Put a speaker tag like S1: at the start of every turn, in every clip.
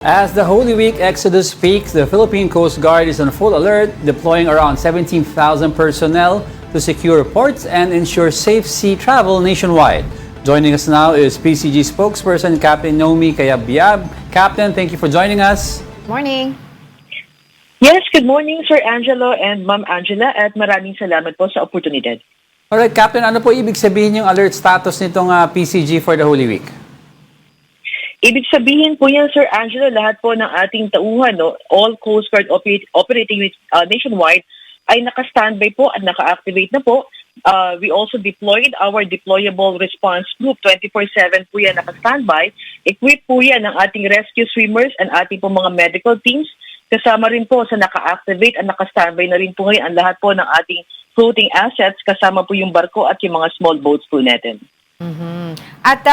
S1: As the Holy Week Exodus peaks, the Philippine Coast Guard is on full alert, deploying around 17,000 personnel to secure ports and ensure safe sea travel nationwide. Joining us now is PCG spokesperson Captain Nomi Cayabyab. Captain, thank you for joining us.
S2: Morning.
S3: Yes, good morning Sir Angelo and Ma'am Angela at maraming salamat po sa oportunidad.
S1: Alright, Captain, ano po ibig sabihin yung alert status nitong PCG for the Holy Week?
S3: Ibig sabihin po yan, Sir Angelo, lahat po ng ating tauhan, all Coast Guard operating nationwide ay naka-standby po at naka-activate na po. We also deployed our deployable response group, 24/7 po yan naka-standby. Equipped po yan ng ating rescue swimmers and ating po mga medical teams. Kasama rin po sa naka-activate at naka-standby na rin po ngayon ang lahat po ng ating floating assets, kasama po yung barko at yung mga small boats po natin.
S2: At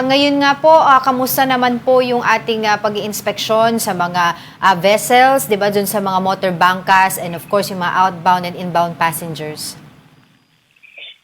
S2: ngayon nga po, kamusta naman po yung ating pag-iinspeksyon sa mga vessels, 'di ba, dun sa mga motor bangkas and of course yung mga outbound and inbound passengers?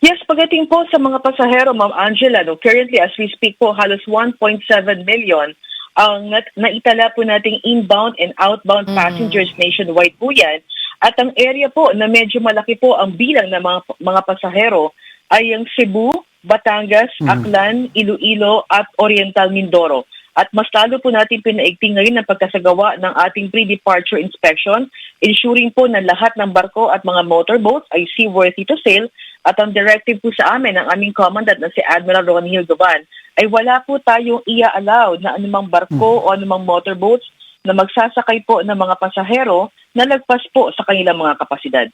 S3: Yes, pagdating po sa mga pasahero, Ma'am Angela, currently as we speak po, halos 1.7 million ang naitala po nating inbound and outbound passengers nationwide po yan. At ang area po na medyo malaki po ang bilang ng mga pasahero ay ang Cebu, Batangas, Aklan, Iloilo at Oriental Mindoro. At mas lalo po natin pinaigting ngayon ang pagkasagawa ng ating pre-departure inspection, ensuring po na lahat ng barko at mga motorboats ay seaworthy to sail. At ang directive po sa amin ng aming commandant na si Admiral Ronil Govan ay wala po tayong ia-allow na anumang barko o anumang motorboats na magsasakay po ng mga pasahero na lagpas po sa kanilang mga kapasidad.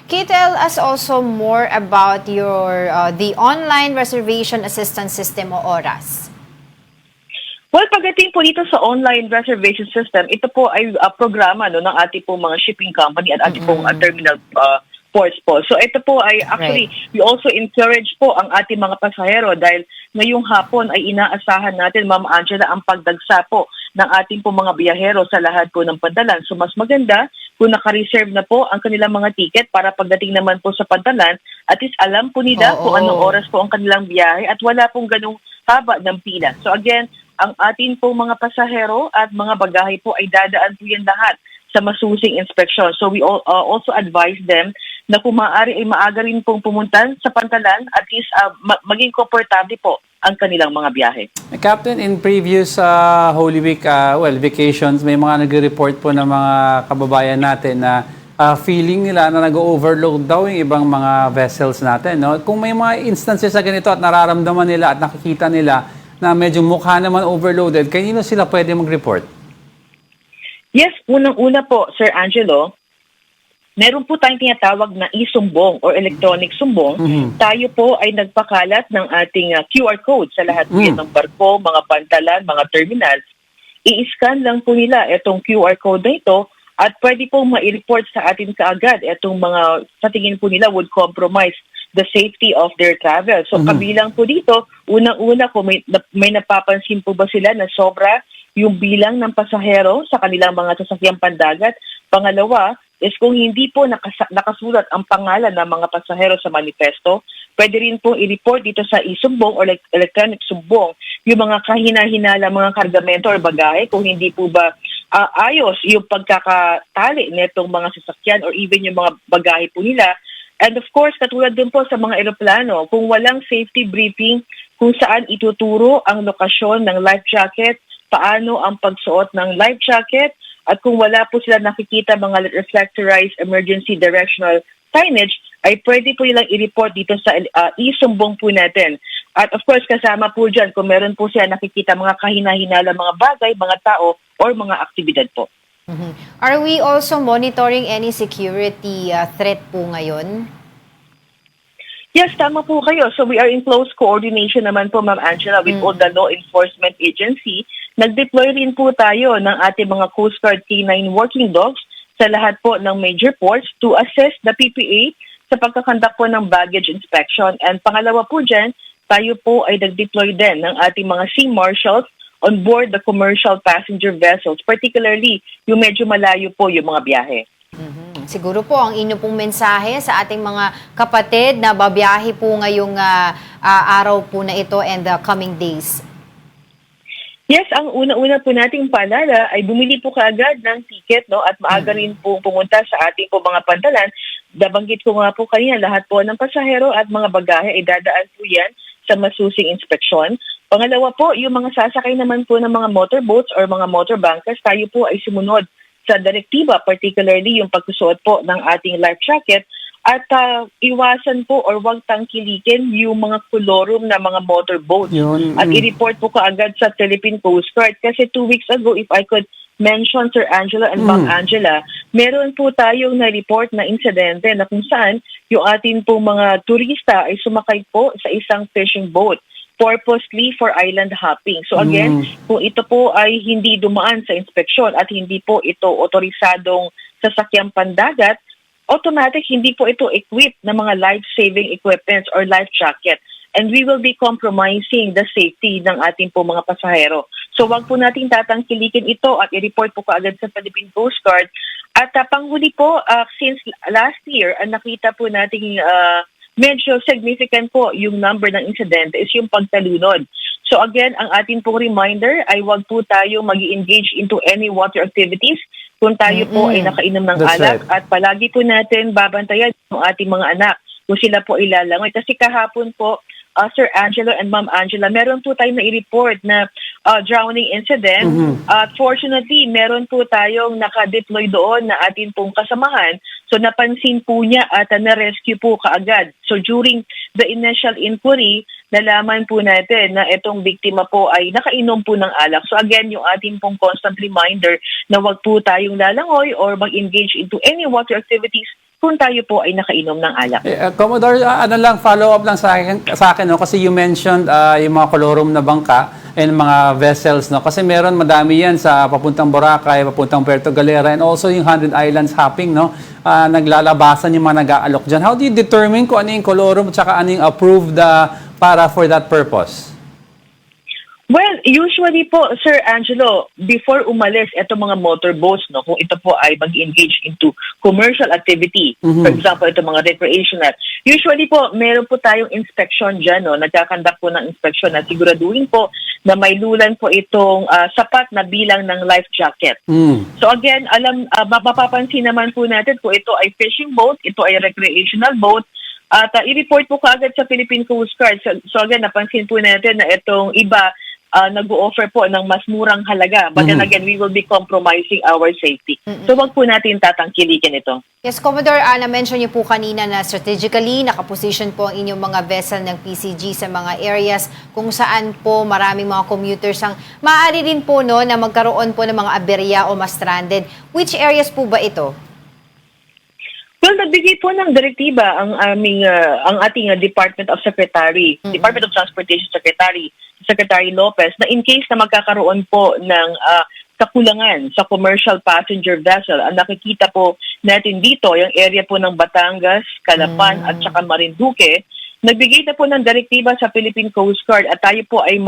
S2: Can you tell us also more about your the online reservation assistance system o ORAS?
S3: Well, pagdating po dito sa online reservation system, ito po ay programa ng ating po mga shipping company at ating pong terminal ports po. So ito po ay actually, we also encourage po ang ating mga pasahero dahil ngayong hapon ay inaasahan natin, Ma'am Angela, ang pagdagsa po ng ating po mga biyahero sa lahat po ng pantalan. So mas maganda kung naka-reserve na po ang kanilang mga ticket para pagdating naman po sa pantalan, at least alam po nila kung anong oras po ang kanilang biyahe at wala pong ganung haba ng pila. So again, ang ating po mga pasahero at mga bagahe po ay dadaan po yan lahat sa masusing inspection. So we also advise them na kung maaari ay maaga rin pong pumunta sa pantalan, at least maging komportable po ang kanilang mga biyahe.
S1: Captain, in previous Holy Week vacations, may mga nag-report po ng mga kababayan natin na feeling nila na nag-overload daw yung ibang mga vessels natin. No? Kung may mga instances na ganito at nararamdaman nila at nakikita nila na medyo mukha naman overloaded, kanino sila pwede mag-report?
S3: Yes, unang-una po, Sir Angelo, meron po tayong tinatawag na e-sumbong or electronic sumbong. Tayo po ay nagpakalat ng ating QR code sa lahat po ng barko, mga pantalan, mga terminals. I-scan lang po nila itong QR code na ito at pwede po ma-report sa atin kaagad itong mga sa tingin po nila would compromise the safety of their travel. So kabilang po dito, unang-una kung may napapansin po ba sila na sobra yung bilang ng pasahero sa kanilang mga sasakyang pandagat. Pangalawa, is kung hindi po nakasulat ang pangalan ng mga pasahero sa manifesto, pwede rin po i-report dito sa e-sumbong or electronic sumbong yung mga kahina-hinala, mga kargamento or bagahe, kung hindi po ba ayos yung pagkakatali nitong mga sasakyan or even yung mga bagahe po nila. And of course, katulad din po sa mga eroplano, kung walang safety briefing kung saan ituturo ang lokasyon ng life jacket, paano ang pagsuot ng life jacket, at kung wala po sila nakikita mga reflectorized emergency directional signage, ay pwede po nilang i-report dito sa e-sumbong po natin. At of course, kasama po dyan kung meron po sila nakikita mga kahina-hinala, mga bagay, mga tao, or mga aktibidad po.
S2: Are we also monitoring any security threat po ngayon?
S3: Yes, tama po kayo. So we are in close coordination naman po, Ma'am Angela, with all the law enforcement agency. Nag-deploy rin po tayo ng ating mga Coast Guard K9 working dogs sa lahat po ng major ports to assist the PPA sa pagkakandak po ng baggage inspection. And pangalawa po dyan, tayo po ay nag-deploy din ng ating mga sea marshals on board the commercial passenger vessels, particularly yung medyo malayo po yung mga biyahe.
S2: Siguro po ang inyo pong mensahe sa ating mga kapatid na babiyahe po ngayong araw po na ito and the coming days.
S3: Yes, ang una-una po nating paalala ay bumili po kaagad ng ticket, no, at maaga rin po pumunta sa ating po mga pantalan. Nabanggit ko nga po kanina, lahat po ng pasahero at mga bagahe ay dadaan po yan sa masusing inspeksyon. Pangalawa po, yung mga sasakay naman po ng mga motorboats or mga motorbankers, tayo po ay sumunod sa direktiba, particularly yung pagsusuot po ng ating life jacket at iwasan po or wag tangkilikin yung mga kolorum na mga motorboats.
S1: Yun.
S3: At i-report po kaagad sa Philippine Coast Guard. Kasi 2 weeks ago, if I could mention, Sir Angela and Ma'am Angela, meron po tayong na-report na insidente na kung saan yung atin po mga turista ay sumakay po sa isang fishing boat purposely for island hopping. So again, kung ito po ay hindi dumaan sa inspeksyon at hindi po ito otorisadong sasakyang pandagat, automatic hindi po ito equipped ng mga life-saving equipments or life jacket. And we will be compromising the safety ng ating po mga pasahero. So wag po nating tatangkilikin ito at i-report po kaagad sa Philippine Coast Guard. At panghuli po, since last year, ang nakita po nating medyo significant po yung number ng incident is yung pagtalunod. So again, ang ating pong reminder ay wag po tayo mag-engage into any water activities kung tayo po ay nakainom ng
S1: That's
S3: alak.
S1: right.
S3: At palagi po natin babantayan yung ating mga anak kung sila po ilalangoy. Kasi kahapon po, Sir Angelo and Ma'am Angela, meron po tayong na-report na drowning incident. Fortunately, meron po tayong naka-deploy doon na atin pong kasamahan. So napansin po niya at na-rescue po kaagad. So during the initial inquiry, nalaman po natin na itong biktima po ay nakainom po ng alak. So again, yung ating pong constant reminder na wag po tayong lalangoy or mag-engage into any water activities kung tayo po ay nakainom ng alak.
S1: Commodore, ano lang, follow up lang sa akin no? Kasi you mentioned yung mga kolorum na bangka and mga vessels. No? Kasi meron madami yan sa papuntang Boracay, papuntang Puerto Galera, and also yung 100 Islands hopping. No? Naglalabasan yung mga nag-aalok dyan. How do you determine kung ano yung kolorum at saka ano yung approved para for that purpose?
S3: Well, usually po, Sir Angelo, before umalis itong mga motorboats, no, kung ito po ay mag-engage into commercial activity, for example, itong mga recreational, usually po, meron po tayong inspection dyan, no, nagkakandak po ng inspection na siguraduhin po na may lulan po itong sapat na bilang ng life jacket. So again, mapapansin naman po natin kung ito ay fishing boat, ito ay recreational boat, at i-report po kaagad sa Philippine Coast Guard. So again, napansin po natin na itong iba nag-o-offer po ng mas murang halaga. But then again, we will be compromising our safety. So wag po natin tatangkilikin ito.
S2: Yes, Commodore, na-mention niyo po kanina na strategically nakaposition po ang inyong mga vessel ng PCG sa mga areas kung saan po maraming mga commuters ang maaari rin po no, na magkaroon po ng mga aberya o ma-stranded. Which areas po ba ito?
S3: Well, nagbigay po ng direktiba ang ating Department of Transportation Secretary Lopez, na in case na magkakaroon po ng kakulangan sa commercial passenger vessel, ang nakikita po natin dito, yung area po ng Batangas, Calapan at saka Marinduque, nagbigay na po ng direktiba sa Philippine Coast Guard at tayo po ay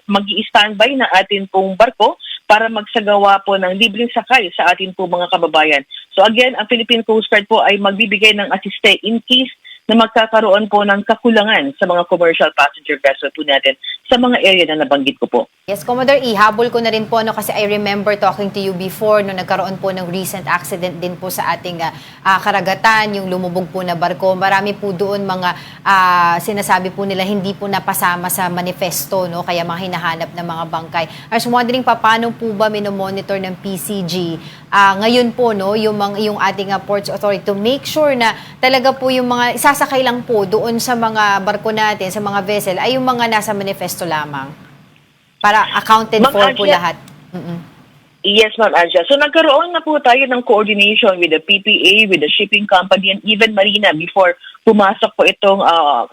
S3: mag-i-standby na atin pong barko para magsagawa po ng libreng sakay sa atin po mga kababayan. So again, ang Philippine Coast Guard po ay magbibigay ng asiste in case na magkakaroon po ng kakulangan sa mga commercial passenger vessel po natin sa mga area na nabanggit ko po.
S2: Yes, Commodore, ihabol ko na rin po no, kasi I remember talking to you before no nagkaroon po ng recent accident din po sa ating karagatan, yung lumubog po na barko. Marami po doon mga sinasabi po nila hindi po napasama sa manifesto, no, kaya mga hinahanap ng mga bangkay. I was wondering paano po ba minomonitor ng PCG ngayon po no, yung ating Ports Authority to make sure na talaga po yung mga sasakay lang po doon sa mga barko natin, sa mga vessel ay yung mga nasa manifesto lamang. Para accounted for po lahat.
S3: Yes, Ma'am Anja. So nagkaroon na po tayo ng coordination with the PPA, with the shipping company, and even Marina before pumasok po itong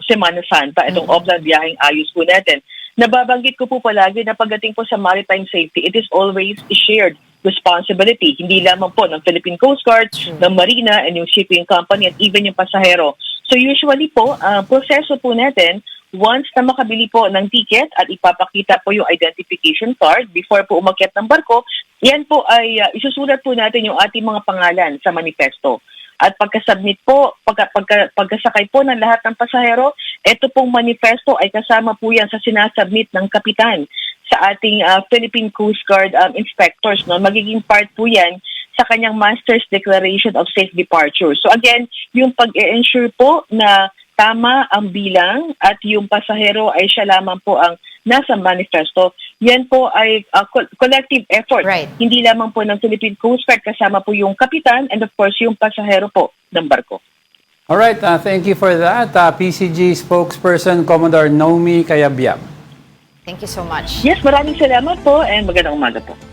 S3: Semana Santa, itong offline biyaheng ayos po natin. Nababanggit ko po palagi na pagdating po sa maritime safety, it is always a shared responsibility. Hindi lamang po ng Philippine Coast Guard, ng Marina, and yung shipping company, at even yung pasahero. So usually po, proseso po natin, once na makabili po ng ticket at ipapakita po yung identification card before po umakyat ng barko, yan po ay isusulat po natin yung ating mga pangalan sa manifesto. At pagkasubmit po, pagkasakay po ng lahat ng pasahero, ito pong manifesto ay kasama po yan sa sinasubmit ng kapitan sa ating Philippine Coast Guard inspectors. No? Magiging part po yan sa kanyang Master's Declaration of Safe Departure. So again, yung pag-ensure po na tama ang bilang at yung pasahero ay siya lamang po ang nasa manifesto, yan po ay collective effort.
S2: Right.
S3: Hindi lamang po ng Philippine Coast Guard, kasama po yung kapitan and of course yung pasahero po ng barko.
S1: Alright, thank you for that. PCG spokesperson Commodore Naomi Cayabyab.
S2: Thank you so much.
S3: Yes, maraming salamat po and magandang umaga po.